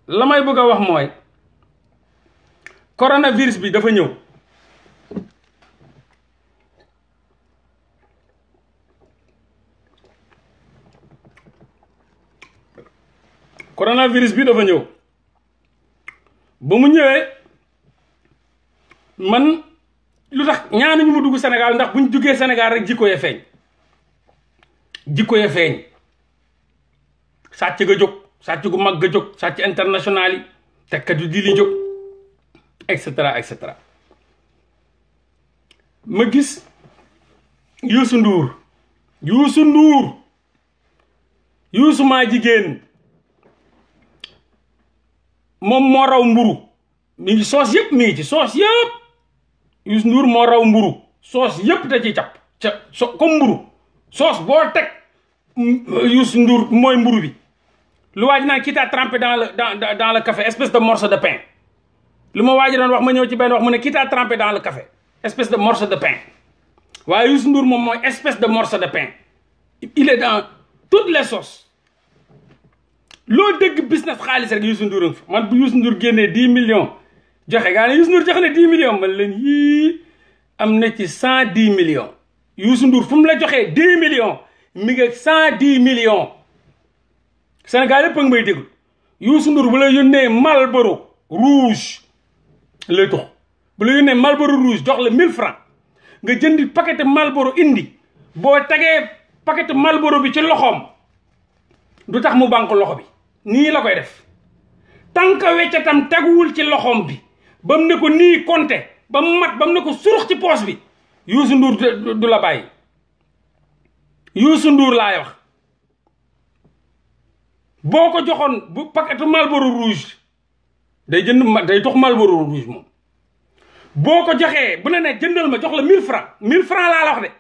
la may bëgg a wax mooy coronavirus bi dafa ñëw coronavirus bi dafa ñëw ba mu ñëwee man lu tax ñaanuñu mu dugg Sénégal ndax buñ duggee Sénégal rek jikko ya feeñ sàcc ga jóg sàcc gu mag ga jóg sàcc international yi tekkat yu di li jóg et cetera et cetera ma gis Youssou Ndour maa jigéen moom moo raw mburu mi ngi soos yëpp mi ngi ci soos yëpp Youssou Ndour moo raw mburu soos yëpp da ciy cap comme mburu soos boo teg Youssou Ndour mooy mburu bi lu waaj naan quitte à tremper dans le café espèce de morceau de pain lu ma waaj doon wax ma ñëw ci benn wax mu ne quitte à tremper dans le café espèce de morceau de pain waaye Youssou Ndour moom mooy espèce de morceau de pain il est dans toutes les sauces loo dégg business xaalis rek Youssou Ndour nga fa man bu Youssou Ndour génnee 10 millions joxe gaa ne Youssou Ndour joxe ne 10 millions man leen yii am na ci 110 millions Youssou Ndour fu mu la joxee 10 millions mi ngi 110 millions Sénégal yëpp a ngi may déglu Youssou Ndour bu la yónnee Marlboro rouge lay tux bu la yónnee Marlboro rouge jox la 1000 francs nga jëndi paquet Marlboro indi boo tegee paquet Marlboro bi ci loxoom du tax mu banque loxo bi nii la koy def tant que weccatam teguwul ci loxoom bi ba mu ne ko nii compté ba mu mat ba mu ne ko surux ci poos bi Youssou Ndour du la bàyyi Youssou Ndour laay wax boo ko joxoon bu paquetu Marlboro rouge day tox Marlboro rouge moom boo ko joxee bu la ne jëndal ma jox la 1000 francs 1000 francs laa la wax de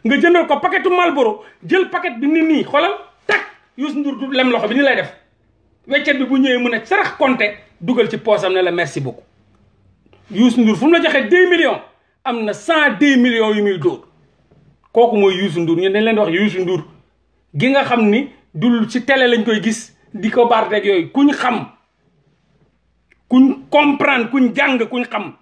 nga jëndal ko paquetu Marlboro jël paquet bi nii xoolal tak Youssou Ndour du lem loxo bi ni lay def weccet bi bu ñëwee mu ne sarax compté dugal ci poosam ne la merci beaucoup Youssou Ndour fu mu la joxee 10 millions am na 110 millions yu muy dóor kooku mooy Youssou Ndour ñun dañ leen di wax Youssou Ndour gi nga xam ni dul ci télé lañ koy gis di ko baarteeg yooyu kuñ xam kuñ comprendre kuñ jàng kuñ xam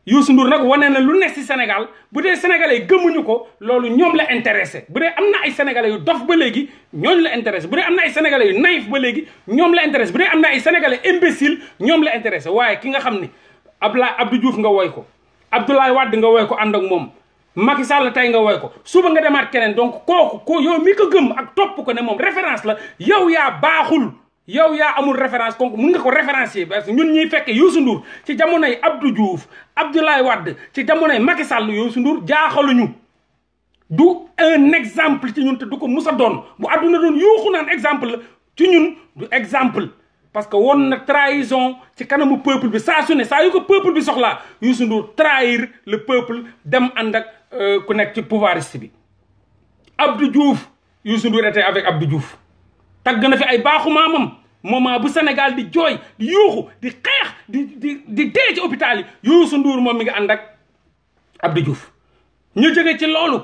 Youssou Ndour nag wane na lu nekk ci Sénégal bu dee sénégalais gëmuñu ko loolu ñoom la intéressé bu dee am na ay sénégalais yu dof ba léegi ñooñu la intéressé bu dee am na ay sénégalais yu naïf ba léegi ñoom la intéressé bu dee am na ay sénégalais imbécile ñoom la intéressé waaye ki nga xam ni Abdou Diouf nga woy ko Abdoulaye Wade nga woy ko ànd ak moom Macky Sall tey nga woy ko suba nga demaat keneen donc kooku yow mi ko gëm ak topp ko ne moom référence la yow yaa baaxul yow yaa amul référence donc mun nga ko référencier parce que ñun ñuy fekkee Youssou Ndour ci jamonoy Abdou Diouf Abdoulaye Wade ci jamonoy Macky Sall Youssou Ndour jaaxaluñu du un exemple ci ñun te du ko mus a doon bu àdduna doon yuuxu naan exemple la ci ñun du exemple parce que woon na trahison ci kanamu peuple bi saa su ne saa yu ko peuple bi soxlaa Youssou Ndour trahir le peuple dem ànd ak ku nekk ci pouvoiriste bi Abdou Diouf Youssou Ndour était avec Abdou Diouf tagg na fi ay baaxu maamam moment bu Sénégal di jooy di yuuxu di xeex di dee ci hôpital yi Youssou Ndour moom mi ngi ànd ak Abdou Diouf ñu jógee ci loolu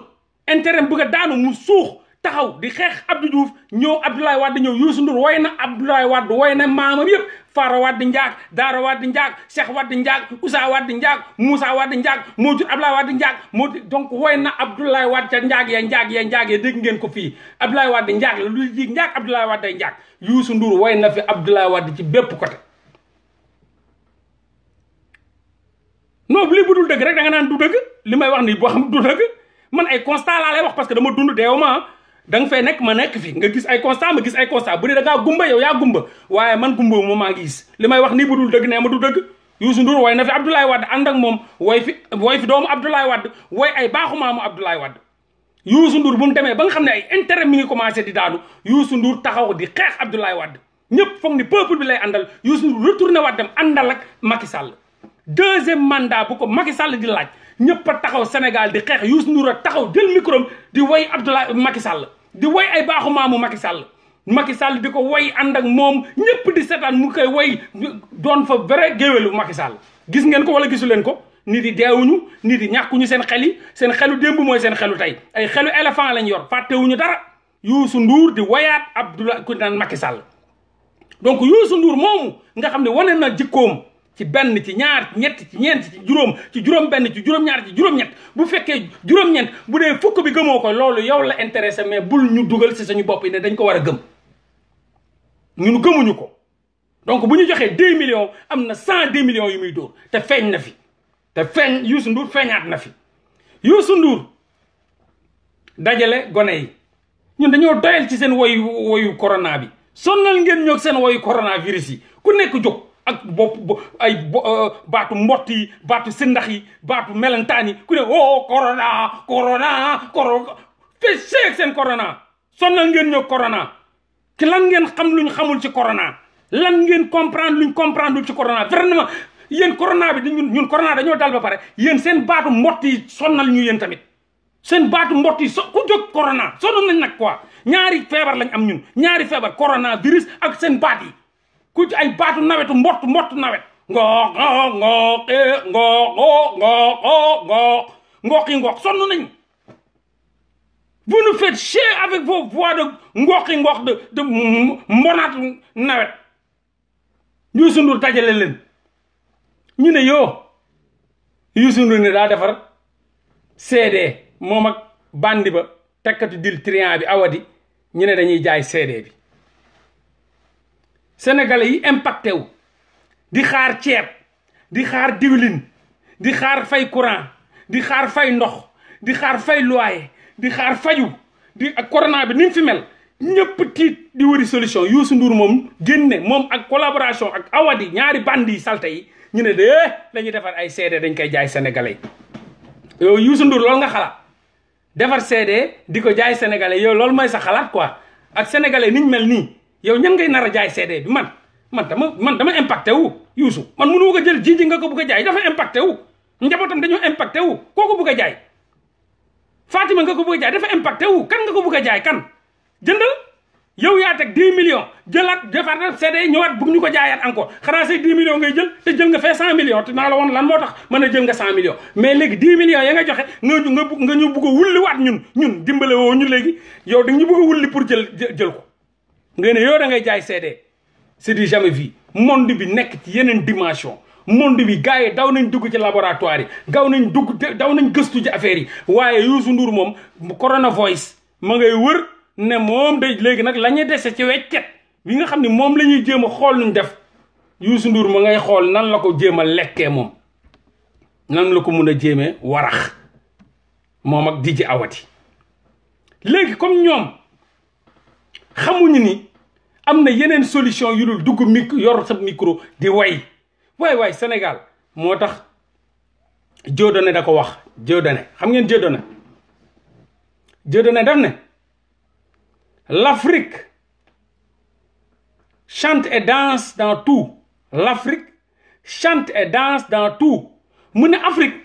intérêt bëgg a daanu mu suux taxaw di xeex Abdou Diouf ñëw Abdoulaye Wade ñëw Youssou Ndour woy na Abdoulaye Wade woy na maamam yëpp Fara Wade Ndiaag Daara Wade Ndiaag Cheikh Wade Ndiaag Oussa Wade Ndiaag Moussa Wade Ndiaag moo jur Abdoulaye Wade Ndiaag donc woy na Abdoulaye Wade ca Ndiaag ya dégg ngeen ko fii Abdoulaye Wade Ndiaag la lu jig Ndiaag Abdoulaye Wade day Ndiaag Youssou Ndour woy na fi Abdoulaye Wade ci bépp côté non lii bu dul dëgg rek da nga naan du dëgg li may wax nii boo xam du dëgg man ay constat laa lay wax parce que dama dund deewuma da nga fay nekk ma nekk fi nga gis ay constat ma gis ay constat bu dee da ngaa gumba yow yaa gumba waaye man gumba moom maa ngi gis li may wax nii bu dul dëgg nee ma du dëgg Youssou Ndour woy na fi Abdoulaye Wade ànd ak moom woy fi doomu Abdoulaye Wade woy ay baaxu maamu Abdoulaye Wade Youssou Ndour bu mu demee ba nga xam ne ay intérêt mi ngi commencé di daanu Youssou Ndour taxaw di xeex Abdoulaye Wade ñëpp foog ni peuple bi lay àndal Youssou Ndour retourné waat dem àndal ak Macky Sall deuxième mandat bu ko Macky Sall di laaj ñëpp a taxaw Sénégal di xeex Youssou Ndour a taxaw jël micro di woy Abdoulaye Macky Sall di woy ay baaxu maamu Macky Sall di ko woy ànd ak moom ñëpp di seetaan mu koy woy doon fa vrai géwélu Macky Sall gis ngeen ko wala gisu leen ko nit yi deewuñu nit yi ñàkkuñu seen xel yi seen xelu démb mooy seen xelu tey ay xelu éléphant lañ yor fàttewuñu dara Youssou Ndour di woyaat Abdoulaye ku naan Macky Sall donc Youssou Ndour moomu nga xam ne wane na jikkoom ci benn ci ñaar ci ñett ci ñeent ci juróom benn ci juróom ñaar ci juróom ñett bu fekkee juróom-ñeent bu dee fukk bi gëmoo ko loolu yow la intéressé mais bul ñu dugal si suñu bopp yi ne dañ ko war a gëm ñun gëmuñu ko. donc bu ñu joxee 2 millions am na 102 millions yu muy dóor te feeñ na fi te feeñ Youssou Ndour feeñaat na fi Youssou Ndour dajale gone yi ñun dañoo doyal ci seen woyu corona bi sonnal ngeen ñoog seen woyu coronavirus yi ku nekk jóg ak bopp ay baatu mbott yi baatu sindax yi baatu melentaan yi ku ne oh corona fe seeg seen corona sonnal ngeen ñoog corona ki lan ngeen xam luñ xamul ci corona lan ngeen comprendre luñ comprendre ci corona vraiment yéen corona bi ñun corona dañoo dal ba pare yéen seen baatu mbott yi sonnal ñu yéen tamit seen baatu mbott yi ku jóg corona sonal nañ nag quoi ñaari feebar lañ am ñun ñaari feebar corona virus ak seen baat yi ku ci ay baatu nawetu mbott nawet ngoox sonn nañ. Vous nous faites chier avec vos voix de ngooxi de mbonaat nawet. Youssou Ndour dajale leen ñu ne Youssou Ndour ne daa defar CD moom ak bandi ba tekkatu dil trian bi awadi ñu ne dañuy jaay CD bi sénégalais yi impacté wu di xaar ceeb di xaar diwlin di xaar fay courant di xaar fay ndox di xaar fay loyer di xaar faju di ak corona bi ni mu fi mel ñëpp tiit di wëri solution Youssou Ndour moom génne moom ak collaboration ak awadi ñaari bandi yi salte yi ñu ne de dañuy defar ay CD dañ koy jaay sénégalais yi yow Youssou Ndour loolu nga xalaat defar CD di ko jaay sénégalais yow loolu mooy sa xalaat quoi ak sénégalais niñ mel nii yow ñan ngay nar a jaay CD bi man dama impacté wu Youssou man mënu ko jël jiji nga ko bëgg a jaay dafa impacté wu njabootam dañoo impacté wu kooku bëgg a jaay Fatima nga ko bëgg a jaay dafa impacté wu kan nga ko bëgg a jaay kan jëndal yow yaa teg 10 millions jëlaat defaat CD ñëwaat bëgg ñu ko jaayaat encore xanaa say 10 millions ngay jël te jël nga fee 100 millions te naa la woon lan moo tax mën a jël nga 100 millions mais léegi 10 millions ya nga joxe nga ñu bëgg a wulliwaat ñun dimbale woo ñu léegi yow da ñu bëgg a wulli pour jël ko nga ne yow da ngay jaay CD c'est du jamais vu monde bi nekk ci yeneen dimension monde bi gars yi daw nañ dugg ci laboratoire yi daw nañ gëstu ci affaire yi waaye Youssou Ndour moom corona voice ma ngay wër ne moom day léegi nag la ñuy dese ci weccet bi nga xam ne moom la ñuy jéem a xool nuñ def Youssou Ndour ma ngay xool nan la ko jéem a lekkee moom nan la ko mun a jéemee warax moom ak DJ Awadi léegi comme ñoom xamuñu ni am na yeneen solution yu dul dugg yor sa micro di waay Sénégal moo tax Dieudonné da ko wax Dieudonné xam ngeen Dieudonné daf ne l'Afrique chante et danse dans tout l'Afrique chante et danse dans tout mu ne Afrique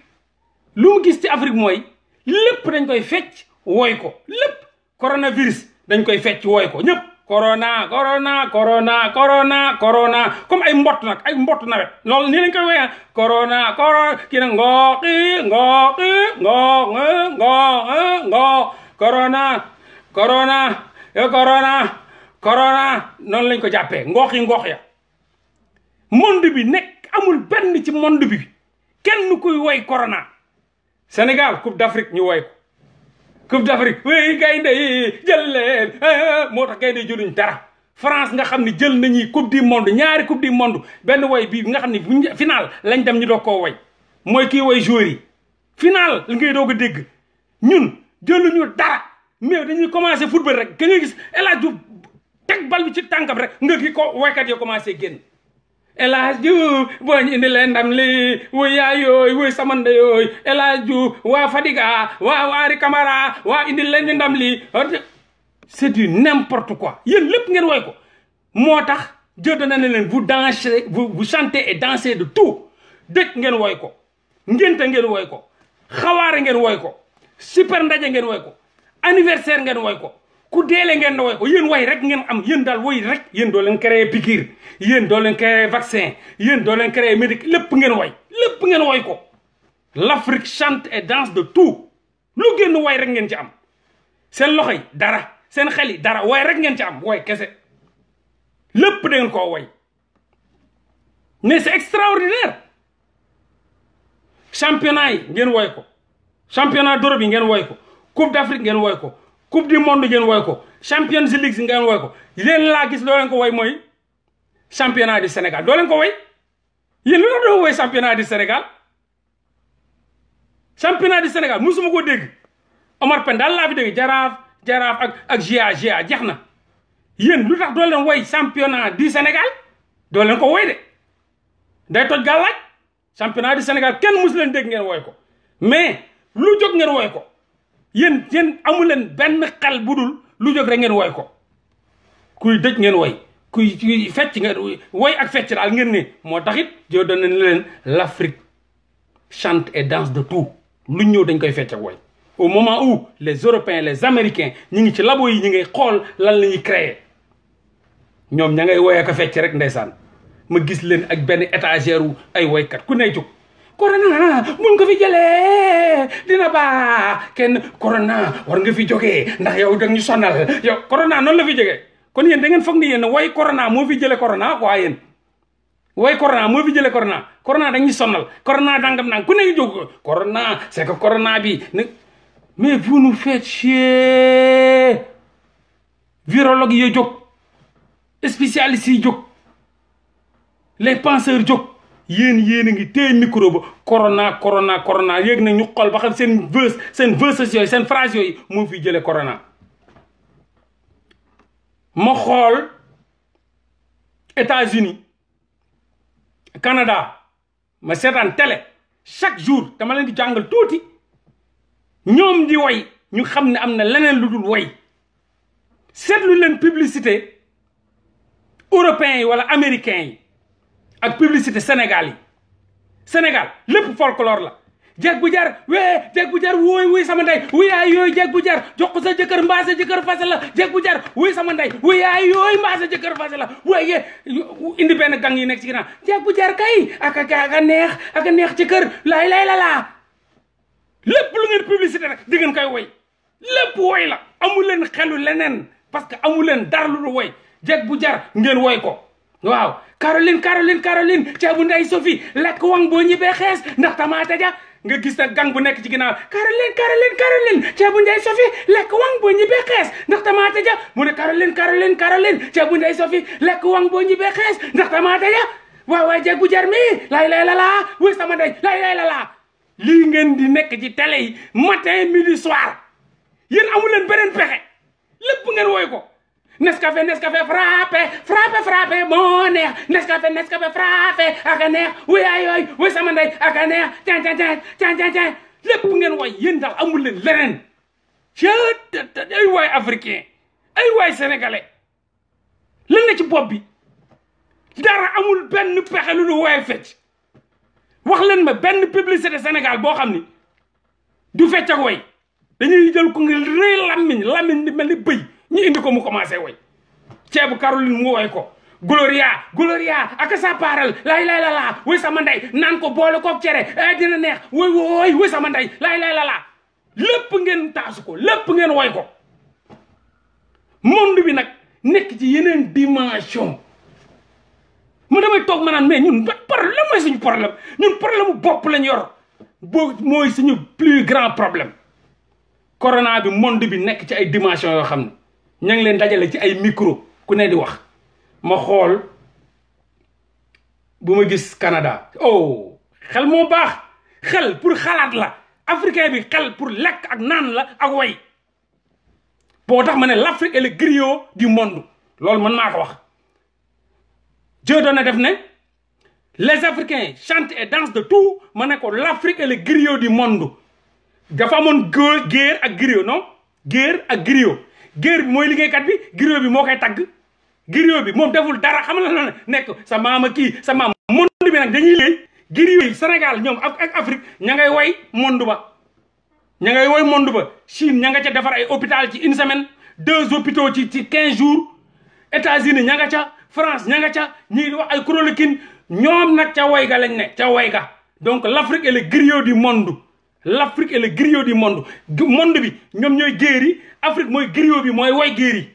lu mu gis ci Afrique mooy lépp dañ koy fecc wooy ko lépp coronavirus dañ koy fecc wooy ko ñëpp corona comme ay mbott nawet loolu nii lañ koy woyee corona kii nag corona noonu lañ ko jàppee ngoox ya monde bi nekk amul benn ci monde bi kenn kuy woy corona Sénégal Coupe d'Afrique ñu woy ko Coupe d'Afrique oui gaynde yi jël leen moo tax gaynde yi jëluñ dara France nga xam ne jël nañuy coupe du monde ñaari coupe du monde benn woy bii nga xam ne buñ final lañ dem ñu doog koo woy mooy kii woy joueurs yi final li ngay doog a dégg ñun jëluñu dara mais dañuy commencé football rek ka nga gis El Hadj Diouf teg bal bi ci tànkam rek nga gi ko woykat yoo commencé génn El Hadj Diouf boo ñu indi leen ndam li wuy yaay yooyu wuy samande yooyu El Hadj Diouf waa Fadiga waa Waari Camara waa indi leen ñu ndam li c'est du n'importe quoi yéen lépp ngeen woy ko moo tax Dieudonné na leen vous dansez vous chantez et dansez de tout dëkk ngeen woy ko ngénte ngeen woy ko xawaare ngeen woy ko super ndaje ngeen woy ko anniversaire ngeen woy ko ku deele ngeen woy ko yéen way rek ngeen am yéen daal woy rek yéen doo leen créer piqûre yéen doo leen créer vaccin yéen doo leen créer médic lépp ngeen woy ko l'Afrique chante et danse de tout lu génn way rek ngeen ci am seen loxo yi dara seen xel yi dara way rek ngeen ci am way kese lépp da ngeen koo woy mais c'est extraordinaire. championnat yi ngeen woy ko, championnat d'Europe yi ngeen woy ko, coupe d'Afrique ngeen woy ko, coupe du monde ngeen woy ko, Champions League ngeen woy ko. leen laa gis loo leen ko woy mooy championnat du Sénégal doo leen ko woy. yéen lu tax doo woy championnat du Sénégal? championnat du Sénégal musuma ko dégg. Omar Pène daal laa fi dégg jaraaf ak GIA jeex na. yéen lu tax doo leen woy championnat du Sénégal? doo leen ko woy de day toj gàllaaj. championnat du Sénégal kenn mus leen dégg ngeen woy ko mais lu jóg ngeen woy ko. yéen amu leen benn xel bu dul lu jóg rek ngeen woy ko. kuy dëj ngeen woy, kuy fecc ngeen woy ak fecc daal ngeen ne moo taxit joo doon nañ leen l'Afrique chante et danse de tout. lu ñëw dañ koy fecc ak woy. au moment où les Européens les Américains ñi ngi ci labo yi ñi ngay xool lan la ñuy créer ñoom ña ngay woy ak fecc rek ndeysaan. ma gis leen ak benn étagère wu ay woykat ku ne jóg. corona mun nga fi jëlee dina baax kenn corona war nga fi jógee ndax yow dag ñu sonal yow corona noonu la fi jógee. kon yéen da ngeen foog ni yéen woy corona moo fi jëlee corona quoi yéen. woy corona moo fi jëlee corona dañuy sonal corona dangam nang ku ne jóg corona c'est que corona bi mais vous nous faites chier. virologue yi jóg spécialistes yi jóg les penseurs jóg yéen a ngi téye micro ba corona yéeg na ñu xool ba xam seen vœux yooyu seen phrase yooyu moo fi jëlee corona. ma xool États-Unis Canada ma seetaan télé chaque jour dama leen di jàngal tuuti ñoom di woy ñu xam ne am na leneen lu dul woy. seetlu leen publicité européens yi wala américains yi ak publicité Sénégal yi. Sénégal lépp folklore la. jeeg bu jar wooy sama ndey wuyaay yooyu jeeg bu jar jox ko sa jëkkër mbaa sa jëkkër fase la jeeg bu jar wuy sama ndey wuyaay yooyu mbaa sa jëkkër fase la waaye indi benn gang yi nekk ci ginnaaw jeeg bu jar kay aka neex ci kër laay la lépp lu ngeen publicité rek di ngeen koy woy. lépp woy la amu leen xelu leneen parce que amu leen dara lu woy. jeeg bu jar ngeen woy ko waaw. Caroline ceebu ndey Sophie lekk wang boo ñibbee xees ndax tamaate ja nga gis nag gang bu nekk ci ginnaaw Caroline ceebu ndey Sophie lekk wang boo ñibbee xees ndax tamaate ja mu ne Caroline ceebu ndey Sophie lekk wang boo ñibbee xees ndax tamaate ja waaw jeeg bu jar mi lay laa wuy sama ndey lay laa lii ngeen di nekk ci télé yi matin midi soir yéen amu leen beneen pexe lépp ngeen woy ko. Nescafé frappé moo neex Nescafé frappé aka neex wuyaay wuy sama ndey aka neex can lépp ngeen woy yéen daal amul leen leneen ay waay africain ay waay sénégalais lan la ci bopp bi dara amul benn pexe lu nu woy fecc. wax leen ma benn publicité Sénégal boo xam ni du fecc ak woy dañuy jël ko nga rëy lammiñ di mel ni bëy ñu indi ko mu commencé woy. ceebu Caroline mu woy ko Gloria ak sa paaral lay la wuy sama ndey naan ko boole koog cere dina neex wuy sama ndey lay la lépp ngeen taasu ko lépp ngeen woy ko. monde bi nag nekk ci yeneen dimension. mu damay toog ma naan mais ñun problème mooy suñu problème ñun problème bopp lañ yor mooy suñu plus grand problème. corona bi monde bi nekk ci ay dimension yoo xam ne ña ngi leen dajale ci ay micro ku ne di wax. ma xool bu ma gis Canada xel moo baax xel pour xalaat la africain bi xel pour lekk ak naan la ak way. boo tax ma ne l'Afrique est le griot du monde loolu man maa ko wax. Dieu doon na def ne les Africains chantent et dansent de tout ma ne ko l'Afrique est le griot du monde. dafa amoon guerre ak griot non guerre ak griot guerre bi mooy liggéeykat bi griot bi moo koy tagg. griot bi moom deful dara xam na nekk sa maama kii sa maam monde bi nag dañuy léegi griot yi Sénégal ñoom ak Afrique ña ngay woy monde ba. ña ngay woy monde ba Chine ña nga ca defar ay hôpital ci une semaine 2 hôpitaux ci 15 jours États-Unis ña nga ca France ña nga ca ñii di wax ay chloroquine ñoom nag ca woy ga lañ ne ca woy ga. donc l'Afrique est le griot du monde. l'Afrique est le griot du monde monde bi ñoom ñooy géer yi Afrique mooy griot bi mooy woy géer yi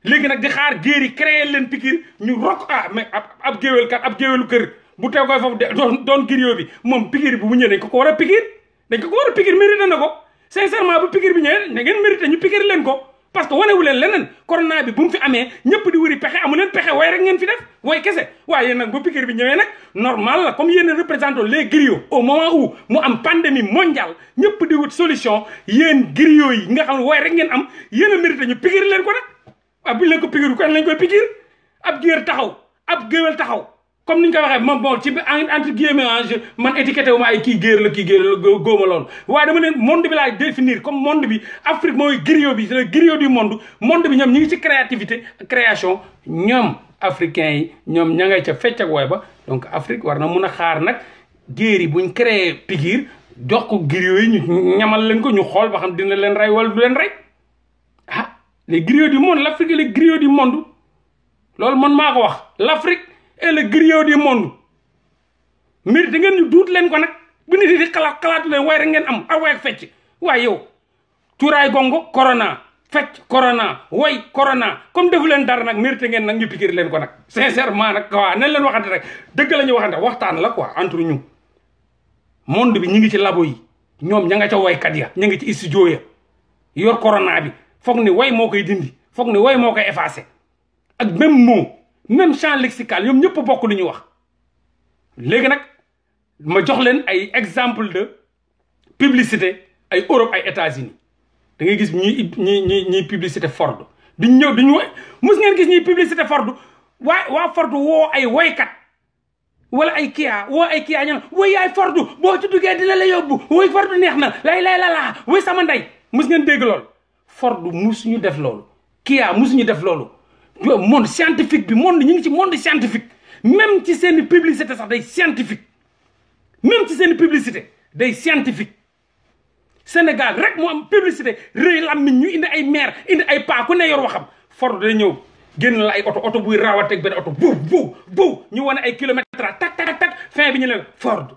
léegi nag di xaar géer yi créer leen piqûre ñu rok mais ab géwélu kër bu teew koy foofu doon griot bi moom piqûre bi bu ñëwee dañ ko war a piqûre dañ ko war a piqûre mérité na ko sincèrement bu piqûre bi ñëwee da ngeen mérité ñu piqûre leen ko parce que wanewu leen leneen corona bi bu mu fi amee ñëpp di wëri pexe amu leen pexe way rek ngeen fi def way kese waaye nag bu piqûre bi ñëwee nag normal la comme yéen représentant les griots au moment où mu am pandémie mondiale ñëpp di wut solution yéen griots yi nga xam ne way rek ngeen am yéen a mérité ñu piqûre leen ko nag waaw buñ leen ko piqûre kon lañ koy piqûre ab géer taxaw ab géwél taxaw comme ni ñu ko waxee moom bon ci entre guillemets man étiqueté wu ma ay kii géer la góoma loolu waaye dama leen monde bi laay définir comme monde bi Afrique mooy griot bi c'est le griot du monde bi ñoom ñi ngi ci créativité création ñoom africains yi ñoom ña ngay ca fecc ak wooy ba donc Afrique war na mun a xaar nag géer yi buñ créé piqûre jox ko griot yi ñu ñamal leen ko ñu xool ba xam dina leen rey wala du leen rey ah les griots du monde l'Afrique est le griot du monde loolu man maa ko wax l'Afrique est le griot du monde mérite ngeen ñu duut leen ko nag bu nit di xalaatu leen waaye rek ngeen am ak way ak fecc waaye yow cuuraay gongo corona fecc corona way corona comme defu leen dara nag mérite ngeen nag ñu piquer leen ko nag sincèrement nag waaw nañ leen waxante rek dëgg la ñu waxante waxtaan la quoi entre ñu monde bi ñi ngi ci labo yi ñoom ña nga ca waykat ya ña ngi ci studio ya yor corona bi foog ni way moo koy dindi foog ni way moo koy effacé ak même mot même champ lexical ñoom ñëpp bokk lu ñuy wax léegi nag ma jox leen ay exemple de publicité ay Europe ay États-Unis da ngay gis ñuy publicité Ford duñ ñëw duñu mus ngeen gis ñuy publicité Ford waa Ford woo ay woykat wala ay Kia woo ay Kia ñan woy yaay Ford boo ci duggee dina la yóbbu woy Ford neex na lay la woy sama ndey mus ngeen dégg loolu Ford mus ñu def loolu Kia mus ñu def loolu monde scientifique bi monde ñu ngi ci monde scientifique même ci seen publicité sax day scientifique même ci seen publicité day scientifique Sénégal rek moo am publicité rëy lammiñ ñu indi ay maire indi ay paa ku ne yor waxam Ford day ñëw génn la ay oto buy raawateeg benn oto bu ñu wane ay kilomètres tak fin bi ñu ne Ford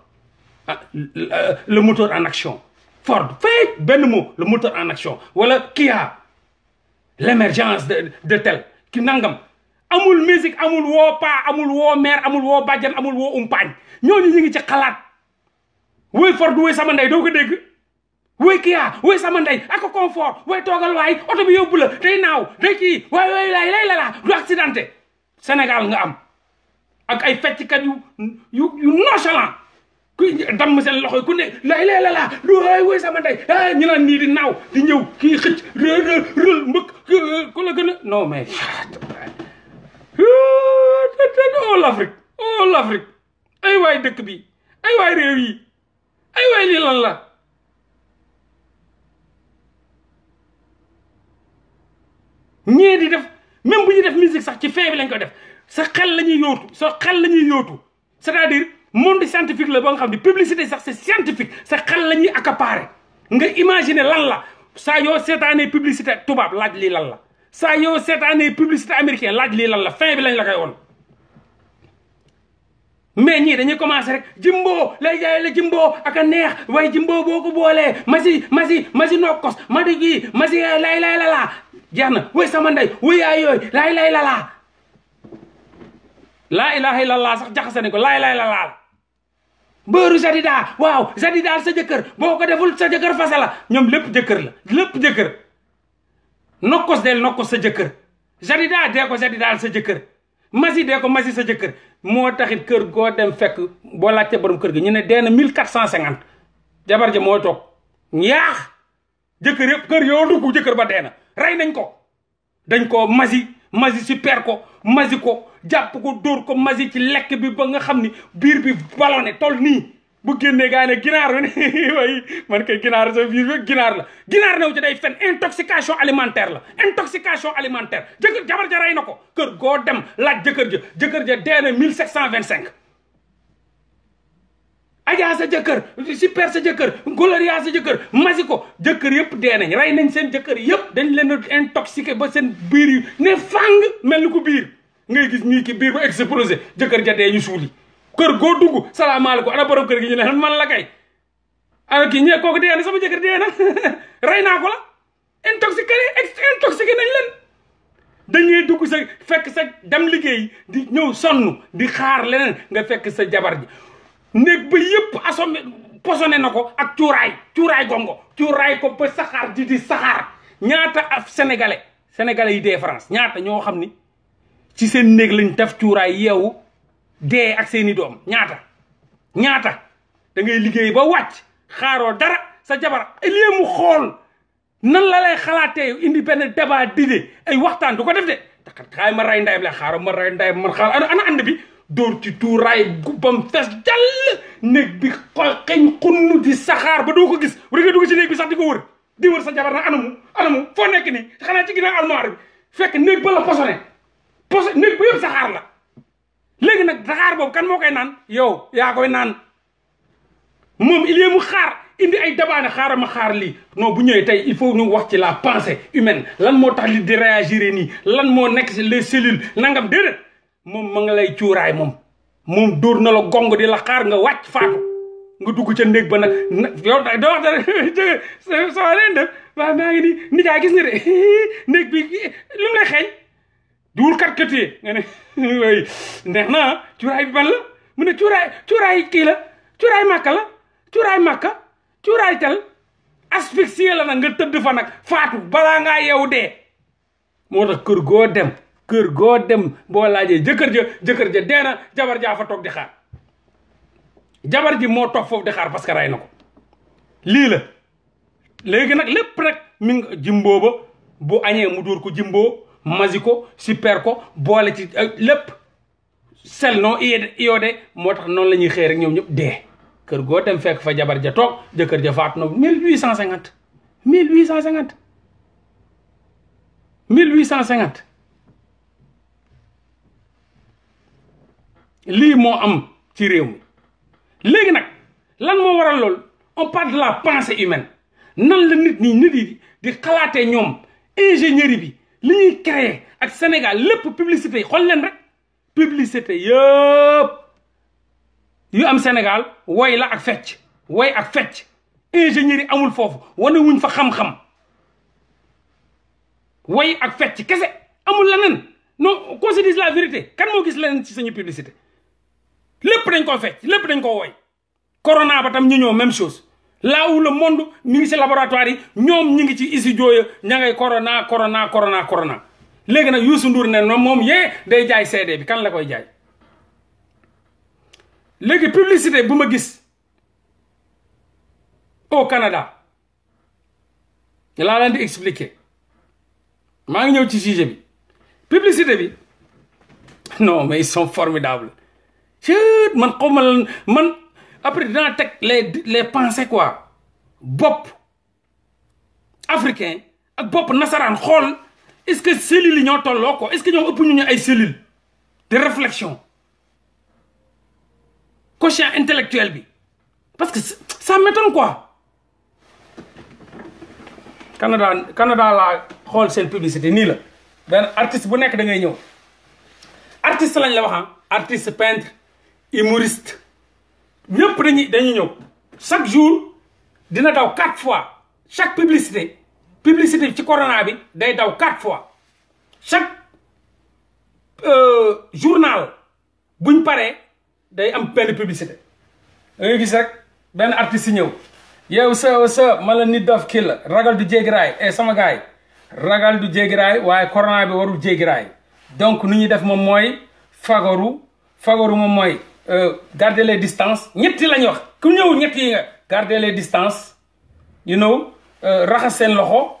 le moteur en action Ford fay benn mot le moteur en action wala Kia l'émergence de tel ki nangam amul musique amul woo paa amul woo maire amul woo bàjjan amul woo umpaañ ñooñu ñu ngi ci xalaat woy Ford woy sama ndey doo ko dégg woy Kia woy sama ndey ak confort woy toogal waay oto bi yóbbu la day naaw day kii waay lay la du accidenté Sénégal nga am ak ay fecckat yu nonchalant ku damm seen loxo yi ku ne lay la du woy sama ndey ñu naan nii di naaw di ñëw kii xëcc rël mbëkk ku la gën a non mais oh l'Afrique ay waay dëkk bi ay waay réew yi ay waay lii lan la ñee di def même bu ñuy def musique sax ci fin bi lañ ko def sa xel la ñuy yóotu c'est-à-dire monde scientifique la ba nga xam ne publicité sax c'est scientifique sa xel la ñuy accaparer nga imaginer lan la saa yoo seetaanee publicité tubaab laaj lii lan la saa yoo seetaanee publicité américaine laaj lii lan la fin bi lañ la koy woon mais ñii dañuy commencé rek jimbo lay jaay la jimbo ak a neex waaye jimbo boo ko boolee masi nokkos madi gii masi lay lalaa jeex na woy sama ndey woy yaay yooyu lay lalaa laa ilaha illallah sax jaxase ne ko lay lalaa bëru Zadida waaw Zadida sa jëkkër boo ko deful sa jëkkër fase la ñoom lépp jëkkër nokkos del nokkos sa jëkkër Zadida dee ko Zadida sa jëkkër masi dee ko masi sa jëkkër moo taxit kër goo dem fekk boo laajte borom kër gi ñu ne dee na 1450 jabar ja moo toog ñaax jëkkër yëpp kër yoo dugg jëkkër ba dee na rey nañ ko dañ ko masi super ko masi ko jàpp ko dóor ko masi ci lekk bi ba nga xam ni biir bi ballonné tol nii bu génnee gaa ne ginaar ma ne way man kay ginaar sa biir bi ginaar la ginaar new ci day fen intoxication alimentaire la intoxication alimentaire jëkkër jabar ja rey na ko kër goo dem laaj jëkkër ja dee na 1725 Adja sa jëkkër super sa jëkkër Gloria sa jëkkër masi ko jëkkër yëpp dee nañ rey nañ seen jëkkër yëpp dañ leen a intoxiqué ba seen biir yi ne fang mel ni ko biir ngay gis ñuy ki biir ba explosé jëkkër ja dee ñu suuli kër goo dugg salaamaaleykum ana borom kër gi ñu ne man la kay ana kii ñee kooku dee na sama jëkkër dee na rey naa ko la intoxiqué nañ leen dañuy dugg sa fekk sa dem liggéey di ñëw sonn di xaar leneen nga fekk sa jabar ji néeg ba yëpp assommé posone na ko ak cuuraay gongo cuuraay ko ba saxaar di saxaar ñaata af sénégalais yi dee France ñaata ñoo xam ni ci seen néeg lañ def cuuraay yeewu dee ak seeni doom ñaata da ngay liggéey ba wàcc xaaroo dara sa jabar lii mu xool nan la lay xalaatee indi benn débat d'idée ay waxtaan du ko def de takat xaay ma ray ndayam la xaaral ma ray ndayam man xaal ana ànd bi dóor ci tuuraay bam fes jàll néeg bi xeeñ xunnu di saxaar ba doo ko gis war nga dugg ci néeg bi sax di ko wër di wër sa jabar na anamu foo nekk nii xanaa ci ginnaaw almoire bi fekk néeg ba la posone néeg ba yëpp saxaar la léegi nag saxaar boobu kan moo koy naan yow yaa koy naan moom il est mu xaar indi ay dabaane xaaral ma xaar lii non bu ñëwee tey il faut ñu wax ci la pensée humaine lan moo tax li di réagir nii lan moo nekk ci les cellules nangam déedéet moom ma nga lay cuuraay moom dóor na la gong di la xaar nga wàcc faatu nga dugg ca néeg ba nag yow doo wax dara soo leen def waaw maa ngi nii nijaay gis nga de néeg bi lu mu lay xeeñ duwul kat-katee nga ne way neex na cuuraay bi ban la mu ne cuuraay kii la cuuraay màkka cuuraay tel asphyxie la nag nga tëdd fa nag faatu balaa ngaa yeewu dee moo tax kër goo dem boo laajee jëkkër ja dee na jabar jaa fa toog di xaar jabar ji moo toog foofu di xaar parce que rey na ko lii la léegi nag lépp nag mi ngi jimboo ba bu añee mu dóor ko jimboo masi ko super ko boole ci lépp sel non iodé moo tax noonu la ñuy xëy rek ñoom ñëpp dee kër goo dem fekk fa jabar ja toog jëkkër ja faatu na 1850 lii moo am ci réew mi léegi nag lan moo waral loolu on parle de la pensée humaine nan la nit yi di xalaatee ñoom ingénierie bi li ñuy créer ak Sénégal lépp publicité yi xool leen rek publicité yëpp yu am Sénégal woy la ak fecc ingénierie amul foofu wane wuñ fa xam-xam woy ak fecc kese amul leneen non qu'on se dise la vérité kan moo gis leneen ci suñu publicité lépp dañ koo fecc lépp dañ koo woy corona ba tam ñu ñëw même chose là où le monde mi ngi ci laboratoire yi ñoom ñi ngi ci studio ya ña ngay corona léegi nag Youssou Ndour ne noonu moom day jaay CD bi kan la koy jaay léegi publicité bu ma gis au Canada laa leen di expliquer maa ngi ñëw ci sujet bi publicité bi non mais ils sont formidables man xaw man après dinaa teg les pensées quoi bopp africain ak bopp nasaraan xool est-ce que cellules yi ñoo tolloo ko est-ce que ñoom ëpp ñu ay cellules de réflexion quotient intellectuel bi parce que ça m'étonne quoi Canada laa xool seen publicité nii la benn artiste bu nekk da ngay ñëw artiste lañ la wax artiste peintre humoriste ñëpp dañuy ñëw chaque jour dina daw 4 fois chaque publicité ci corona bi day daw 4 fois chaque journal buñ paree day am benn publicité da ngay gis rek benn artiste ñëw yow sa ma la nit dof kii la ragal du jéegiraay sama gars yi ragal du jéegiraay waaye corona bi warul jéegiraay donc nu ñuy def moom mooy fagaru moom mooy garder les distances ñetti lañ wax ku ñëw ñetti yi nga garder les distances raxas seen loxo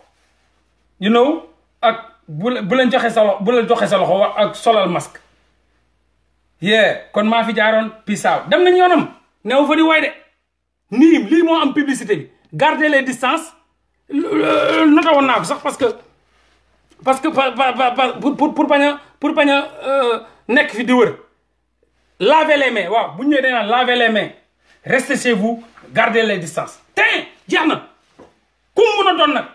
ak bu leen joxe sa loxo bu leen joxe sa loxo ak solal masque kon maa fi jaaroon pisaaw dem nañ yoonam neew fa di way de lii moo am publicité bi garder les distances nota woon naa ko sax parce que pour bañ a nekk fi di wër lavez les mains waaw bu ñu ñëwee dañ naan lavez les mains restez chez vous gardez les distances jeex na ku mu mun a doon nag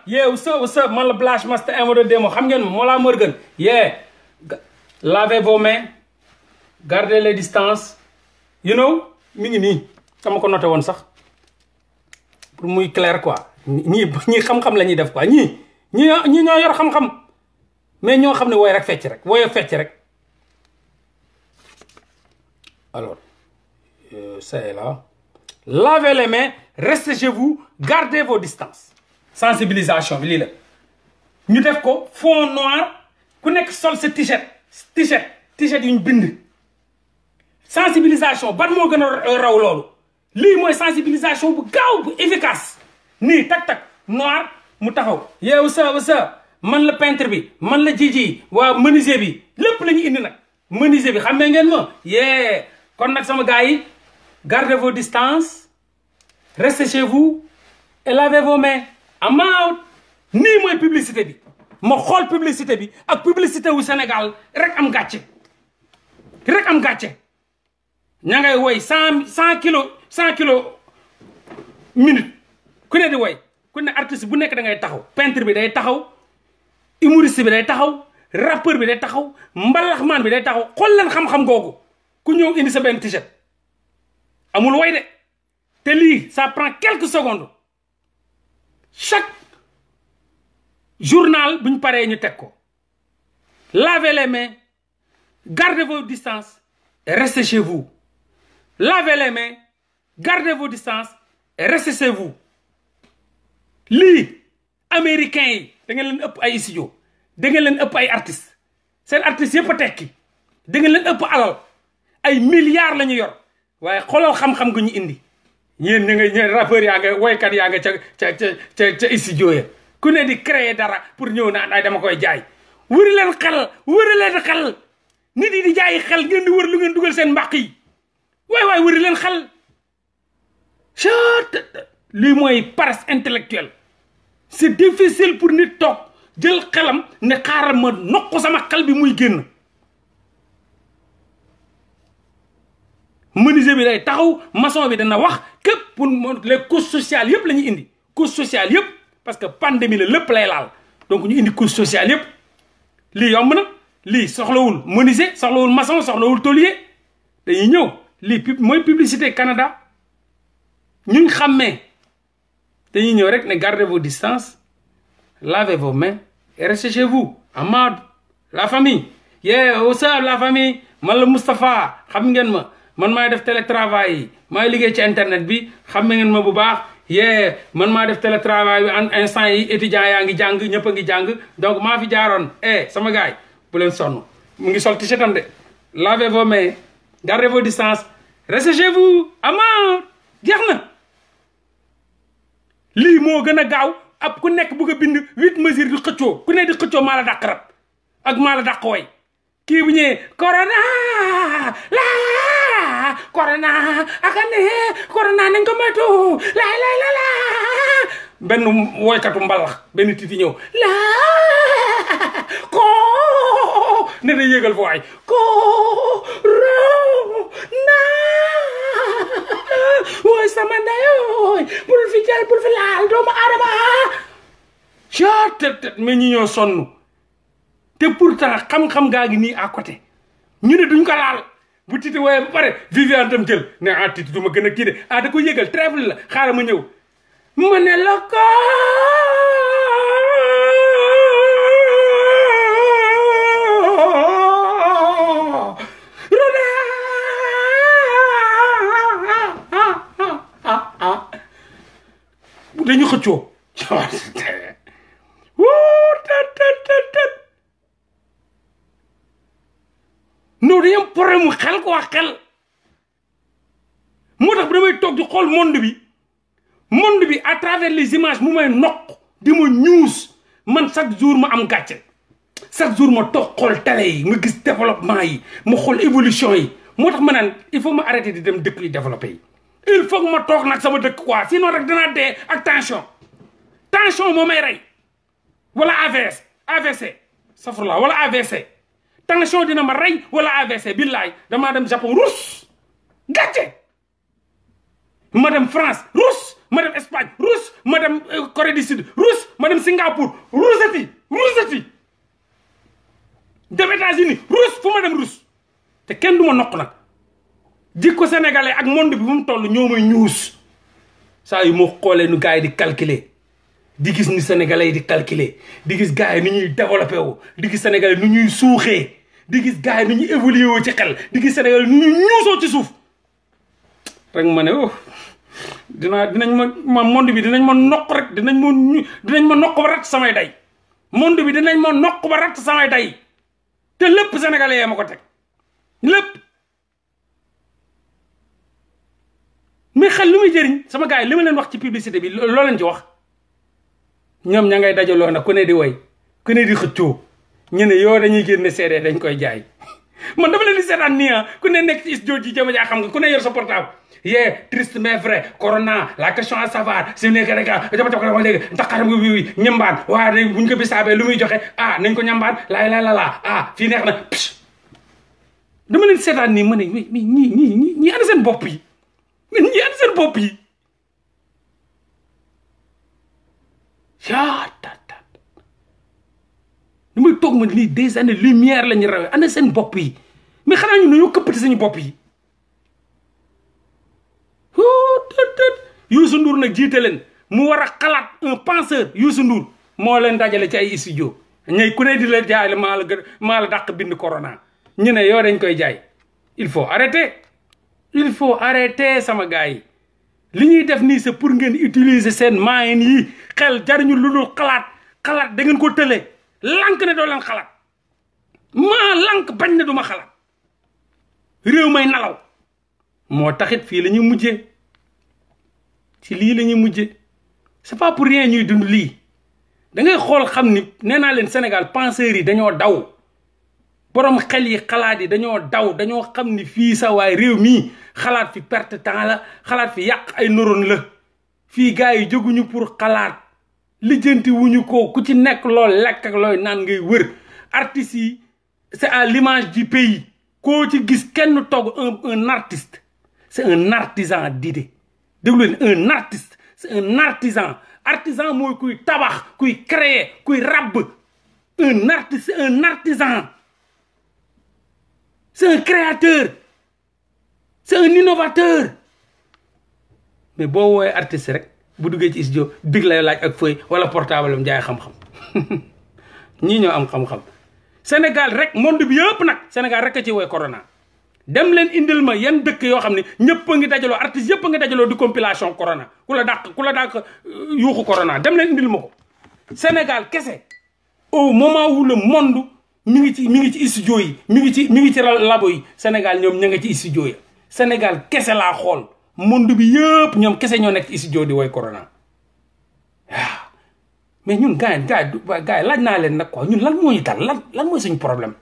sa man la Black Master Mode Demo xam ngeen moo laa Morgan lavez vos mains gardez les distances mi ngi nii dama ko noté woon sax pour muy clair quoi ñii xam-xam la ñuy def quoi ñii ñoo yor xam-xam mais ñoo xam ne wooy rek fecc rek wooy fecc rek. Alors ça est là. Lavez les mains, restez chez vous, gardez vos distances. Sensibilisation bi lii la ñu def ko fond noir ku nekk sol sa t-shirt yu ñu bind. sensibilisation ban moo gën a raw loolu lii mooy sensibilisation bu gaaw bu efficace nii tak noir mu taxaw yeewu sa man la peintre bi man la jiji waa menuisier bi lépp la ñu indi nag menuisier bi xam ngeen ma yee kon nag sama gars yi gardez vos distances restez chez vous et lavez vos mains. Amaaw nii mooy publicité bi ma xool publicité bi ak publicité wu Sénégal rek am gàcce ña ngay woy 100 kilos minute ku ne di woy ku ne artiste bu nekk da ngay taxaw peintre bi day taxaw humoriste bi day taxaw rappeur bi day taxaw mbalaxmaan bi day taxaw xool leen xam-xam googu ku ñëw indi sa benn t-shirt amul woy de te lii ça prend quelques secondes chaque journal bu ñu paree ñu teg ko lavez les mains gardez vos distances et restez chez vous. Lavez les mains, gardez vos distances et restez chez vous. Lii américains yi da ngeen leen ëpp ay studio da ngeen leen ëpp ay artistes seen artistes yëpp a tekki da ngeen leen ëpp alal ay milliards la ñu yor waaye xoolal xam-xam gu ñu indi ñeen ñi rappeurs yaa nga woykat yaa nga ca studio ya ku ne di créer dara pour ñëw naan ay dama koy jaay wëri leen xel nit yi di jaayi xel ngeen di wër lu ngeen dugal seen mbàq yi waay wëri leen xel lii mooy paresse intellectuelle c'est difficile pour nit toog jël xelam ne xaaral ma nokk sama xel bi muy génn menuisier bi day taxaw maçon bi dana wax képp pour les couches sociales yëpp la ñuy indi couche sociale yëpp parce que pandémie la lépp lay laal donc ñu indi couche sociale yëpp lii yomb na lii soxlawul menuisier soxlawul maçon soxlawul tôlier dañuy ñëw lii mooy publicité Canada ñuñ xàmmee dañuy ñëw rek ne gardez vos distances lavez vos mains et restez chez vous. Amadou la famille what's up la famille man la Moustapha xam ngeen ma man maay def télétravail yi maay liggéey ci internet bi xam ngeen ma bu baax man maa def télétravail bi en instant yi étudiants yaa ngi jàng ñëpp a ngi jàng donc maa fi jaaroon sama gars yi bu leen sonn mu ngi sol t-shirt am de lavez vos mains gardez vos distances restez chez vous. Amadou jeex na lii moo gën a gaaw ab ku nekk bëgg a bind 8 mesures di xëccoo ku ne di xëccoo maa la dàq rab ak maa la dàq way kii bu ñëwee corona la corona aka ne corona nañ ko moytu la benn woykatu mbalax benn titi ñëw la ko ne da yéegal fa waay ko na wooy sama ndeyooy bul fi jël bul fi laal doomu aadama caatet mais ñi ñoo sonn te pourtant xam-xam gaa ngi nii à côté ñu ne duñ ko laal bu titi wooyee ba pare Viviane tam jël ne titi du ma gën a kii de da ko yégal trèfle la xaaral ma ñëw ma ne la ko dañu xëccoo non dañu am problème mu xel ko wax xel moo tax bu damay toog di xool monde bi à travers les images mu may noq di ma ñuus man chaque jour ma am gàcce chaque jour ma toog xool télé yi ma gis développement yi ma xool évolution yi moo tax ma naan il faut ma arrêter di dem dëkk yi développé yi il faut que ma toog nag sama dëkk quoi sinon rek danaa dee ak tension moo may rey wala AVC safurla wala AVC tension dina ma rey wala AVC billaay damaa dem Japon rus gàcce ma dem France rus ma dem Espagne rus ma dem Corée du Sud rus ma dem Singapour rusati dem États-Unis rus fu ma dem rus te kenn du ma noq nag jikko sénégalais ak monde bi bu mu toll ñoo may ñuus saa yu ma xoolee nu gars yi di calculer di gis ni sénégalais yi di calculer di gis gars yi ni ñuy développé wu di gis sénégalais nu ñuy suuxee di gis gars yi nu ñuy évolué wu ci xel di gis sénégalais nu ñuy ñuusoo ci suuf rek ma ne oh dinañ ma monde bi dinañ ma noq rek dinañ ma noq ba rat samay day monde bi dinañ ma noq ba rat samay day te lépp sénégalais yee ma ko teg lépp mais xel lu muy jëriñ sama gars yi li ma leen wax ci publicité bi loo leen ci wax ñoom ña ngay dajaloo nag ku ne di woy ku ne di xëccoo ñu ne yoo dañuy génne CD dañ koy jaay man dama leen di seetaan nii ku ne nekk ci studio ji jama jaa xam nga ku ne yor sa portable yee triste mais vrai corona la question à savoir si nekk rek jama ko wax léegi ndaxaram nga wi ñambaan waaye buñ ko bisaabee lu muy joxe nañ ko ñambaan la fii neex na dama leen seetaan nii ma ne ñi ana seen bopp yi ñi ana seen bopp yi lu muy toog ma lii des années lumière la ñu rawee ana seen bopp yi mais xanaa ñu ñoo këppati suñu bopp yi Youssou Ndour nag jiite leen mu war a xalaat un penseur Youssou Ndour moo leen dajale ci ay studio ñay ku ne di la jaay maa la dàq bind corona ñu ne yoo dañ koy jaay il faut arrêter sama gars yi li ñuy def nii c'est pour ngeen utiliser seen moyen yi xel jariñu lu dul xalaat da ngeen ko tële lank ne doo leen xalaat maa lank bañ ne duma xalaat réew may nalaw moo taxit fii la ñuy mujjee ci lii la ñuy mujjee c'est pas pour rien ñuy dund lii da ngay xool xam ni nee naa leen Sénégal penseurs yi dañoo daw borom xel yi xalaat yi dañoo xam ni fii sa waay réew mii xalaat fi perte temps la xalaat fi yàq ay neurones la fii gars yi jóguñu pour xalaat lijjanti wuñu ko ku ci nekk lool lekk ak looy naan ngay wër artistes yi c'est à l'image du pays koo ci gis kenn toog un artiste c'est un artisan d'idée déglu leen un artiste c'est un artisan mooy kuy tabax kuy créer kuy rabb un artiste c'est un artisan c'est un créateur c'est un innovateur mais boo woowee artiste rek bu duggee ci studio big lay laaj ak feuille wala portable am jaay xam-xam ñii ñoo am xam-xam Sénégal rek monde bi yëpp nag Sénégal rek a ci woy corona dem leen indil ma yan dëkk yoo xam ne ñëpp a ngi dajaloo artistes yëpp a ngi dajaloo di compilation corona ku la dàq yuuxu corona dem leen indil ma ko Sénégal kese au moment où le monde mi ngi ci studio yi mi ngi ci labo yi Sénégal ñoom ña nga ci studio yi Sénégal kese laa xool monde bi yëpp ñoom kese ñoo nekk ci studio di woy corona waaw mais ñun gars yi laaj naa leen nag quoi ñun lan moo ñu dal lan mooy suñu problème